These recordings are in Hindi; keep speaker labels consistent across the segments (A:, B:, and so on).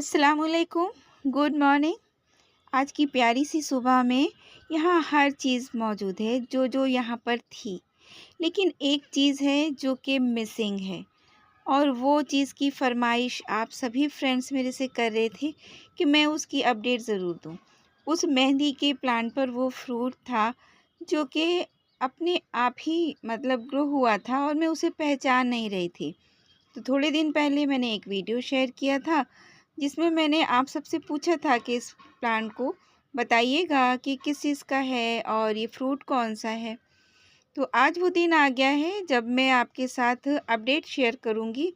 A: अस्सलामुअलैकुम, गुड मॉर्निंग। आज की प्यारी सी सुबह में यहाँ हर चीज़ मौजूद है जो यहाँ पर थी। लेकिन एक चीज़ है जो कि मिसिंग है, और वो चीज़ की फ़रमाइश आप सभी फ्रेंड्स मेरे से कर रहे थे कि मैं उसकी अपडेट ज़रूर दूँ। उस मेहंदी के प्लांट पर वो फ्रूट था जो कि अपने आप ही मतलब ग्रो हुआ था, और मैं उसे पहचान नहीं रही थी। तो थोड़े दिन पहले मैंने एक वीडियो शेयर किया था जिसमें मैंने आप सबसे पूछा था कि इस प्लांट को बताइएगा कि किस चीज़ का है और ये फ्रूट कौन सा है। तो आज वो दिन आ गया है जब मैं आपके साथ अपडेट शेयर करूँगी,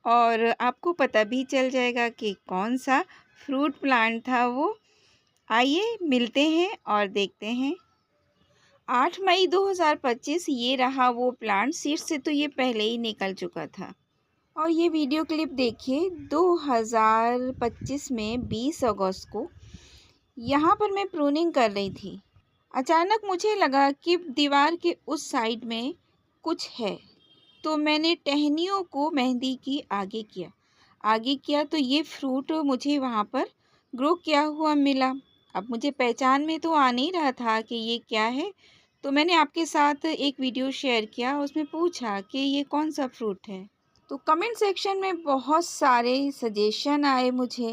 A: और आपको पता भी चल जाएगा कि कौन सा फ्रूट प्लांट था वो। आइए मिलते हैं और देखते हैं। 8 मई 2025 ये रहा वो प्लांट। सीड से तो ये पहले ही निकल चुका था। और ये वीडियो क्लिप देखिए, 2025 में 20 अगस्त को यहाँ पर मैं प्रूनिंग कर रही थी। अचानक मुझे लगा कि दीवार के उस साइड में कुछ है, तो मैंने टहनियों को मेहंदी की आगे किया तो ये फ्रूट मुझे वहाँ पर ग्रो किया हुआ मिला। अब मुझे पहचान में तो आ नहीं रहा था कि ये क्या है, तो मैंने आपके साथ एक वीडियो शेयर किया, उसमें पूछा कि ये कौन सा फ्रूट है। तो कमेंट सेक्शन में बहुत सारे सजेशन आए मुझे।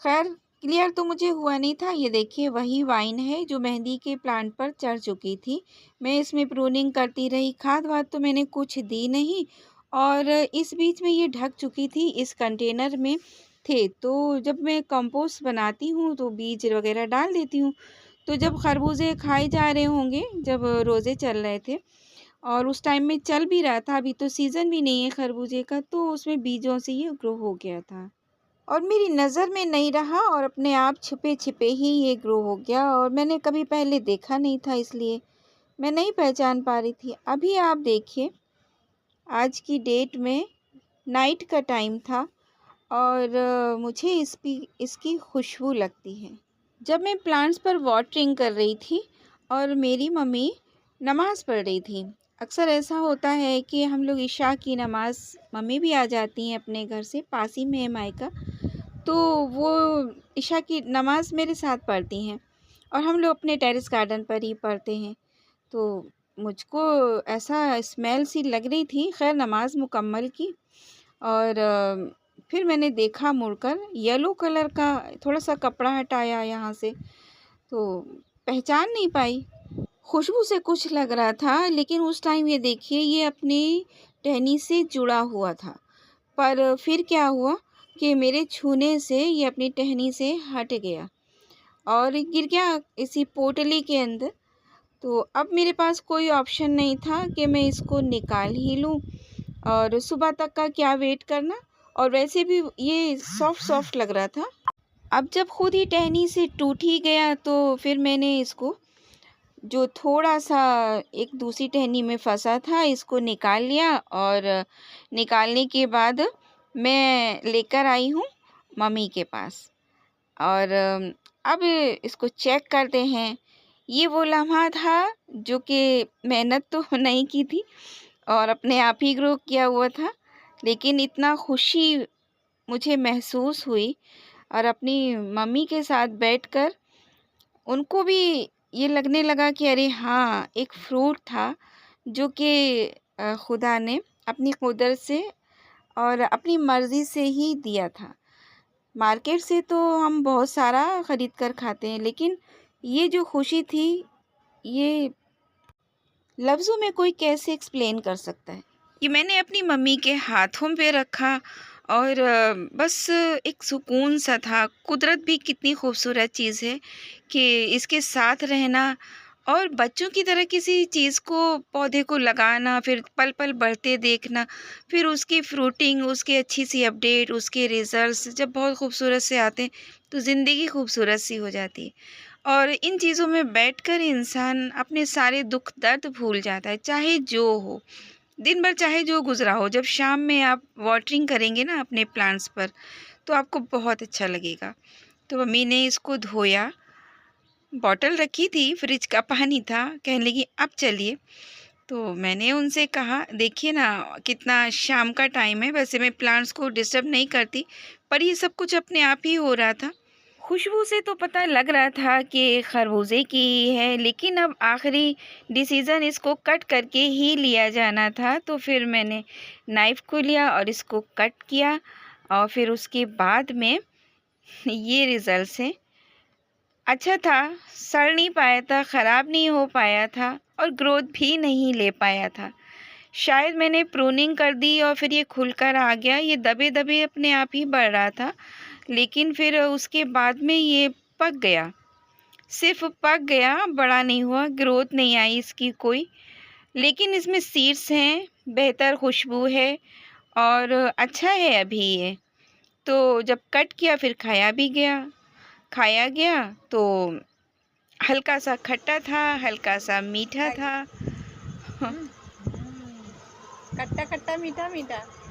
A: खैर, क्लियर तो मुझे हुआ नहीं था। ये देखिए, वही वाइन है जो मेहंदी के प्लांट पर चढ़ चुकी थी। मैं इसमें प्रूनिंग करती रही, खाद वाद तो मैंने कुछ दी नहीं, और इस बीच में ये ढक चुकी थी, इस कंटेनर में थे। तो जब मैं कंपोस्ट बनाती हूँ तो बीज वगैरह डाल देती हूँ। तो जब खरबूजे खाए जा रहे होंगे, जब रोज़े चल रहे थे और उस टाइम में चल भी रहा था, अभी तो सीज़न भी नहीं है खरबूजे का, तो उसमें बीजों से ये ग्रो हो गया था और मेरी नज़र में नहीं रहा, और अपने आप छिपे छिपे ही ये ग्रो हो गया, और मैंने कभी पहले देखा नहीं था, इसलिए मैं नहीं पहचान पा रही थी। अभी आप देखिए, आज की डेट में नाइट का टाइम था, और मुझे इसकी खुशबू लगती है। जब मैं प्लांट्स पर वाटरिंग कर रही थी और मेरी मम्मी नमाज़ पढ़ रही थी। अक्सर ऐसा होता है कि हम लोग इशा की नमाज़, मम्मी भी आ जाती हैं अपने घर से, पास ही में है मायका, तो वो इशा की नमाज़ मेरे साथ पढ़ती हैं, और हम लोग अपने टेरेस गार्डन पर ही पढ़ते हैं। तो मुझको ऐसा स्मेल सी लग रही थी, खैर नमाज़ मुकम्मल की, और फिर मैंने देखा मुड़कर, येलो कलर का थोड़ा-सा कपड़ा हटाया यहाँ से, तो पहचान नहीं पाई। खुशबू से कुछ लग रहा था, लेकिन उस टाइम ये देखिए, ये अपनी टहनी से जुड़ा हुआ था। पर फिर क्या हुआ कि मेरे छूने से ये अपनी टहनी से हट गया और गिर गया इसी पोटली के अंदर। तो अब मेरे पास कोई ऑप्शन नहीं था कि मैं इसको निकाल ही लूँ, और सुबह तक का क्या वेट करना, और वैसे भी ये सॉफ्ट सॉफ्ट लग रहा था। अब जब खुद ही टहनी से टूट ही गया, तो फिर मैंने इसको, जो थोड़ा-सा एक दूसरी टहनी में फँसा था, इसको निकाल लिया, और निकालने के बाद मैं लेकर आई हूँ मम्मी के पास, और अब इसको चेक करते हैं। ये वो लम्हा था जो कि मेहनत तो नहीं की थी और अपने आप ही ग्रो किया हुआ था, लेकिन इतना खुशी मुझे महसूस हुई, और अपनी मम्मी के साथ बैठकर उनको भी ये लगने लगा कि अरे हाँ, एक फ्रूट था जो कि खुदा ने अपनी कुदरत से और अपनी मर्ज़ी से ही दिया था। मार्केट से तो हम बहुत सारा ख़रीद कर खाते हैं, लेकिन ये जो खुशी थी, ये लफ्ज़ों में कोई कैसे एक्सप्लेन कर सकता है। ये मैंने अपनी मम्मी के हाथों पे रखा, और बस एक सुकून सा था। कुदरत भी कितनी खूबसूरत चीज़ है कि इसके साथ रहना, और बच्चों की तरह किसी चीज़ को, पौधे को लगाना, फिर पल-पल बढ़ते देखना, फिर उसकी फ्रूटिंग, उसकी अच्छी सी अपडेट, उसके रिज़ल्ट्स जब बहुत खूबसूरत से आते हैं, तो ज़िंदगी खूबसूरत सी हो जाती है। और इन चीज़ों में बैठकर इंसान अपने सारे दुःख दर्द भूल जाता है, चाहे जो हो। दिन भर चाहे जो गुज़रा हो, जब शाम में आप वाटरिंग करेंगे ना अपने प्लांट्स पर, तो आपको बहुत अच्छा लगेगा। तो मम्मी ने इसको धोया, बॉटल रखी थी, फ्रिज का पानी था, कहने लगी अब चलिए तो मैंने उनसे कहा, देखिए ना कितना शाम का टाइम है, वैसे मैं प्लांट्स को डिस्टर्ब नहीं करती, पर ये सब कुछ अपने आप ही हो रहा था। खुशबू से तो पता लग रहा था कि खरबूजे की ही है, लेकिन अब आखिरी डिसीज़न इसको कट करके ही लिया जाना था। तो फिर मैंने नाइफ़ को लिया और इसको कट किया और फिर उसके बाद में ये रिज़ल्ट्स हैं। अच्छा था, सड़ नहीं पाया था, ख़राब नहीं हो पाया था और ग्रोथ भी नहीं ले पाया था। शायद मैंने प्रूनिंग कर दी और फिर ये खुलकर आ गया। ये दबे-दबे अपने आप ही बढ़ रहा था, लेकिन फिर उसके बाद में ये पक गया। सिर्फ़ पक गया, बड़ा नहीं हुआ, ग्रोथ नहीं आई इसकी कोई। लेकिन इसमें सीड्स हैं, बेहतर खुशबू है और अच्छा है अभी ये। तो जब कट किया फिर खाया गया तो हल्का-सा खट्टा था, हल्का-सा मीठा था।
B: खट्टा खट्टा मीठा मीठा।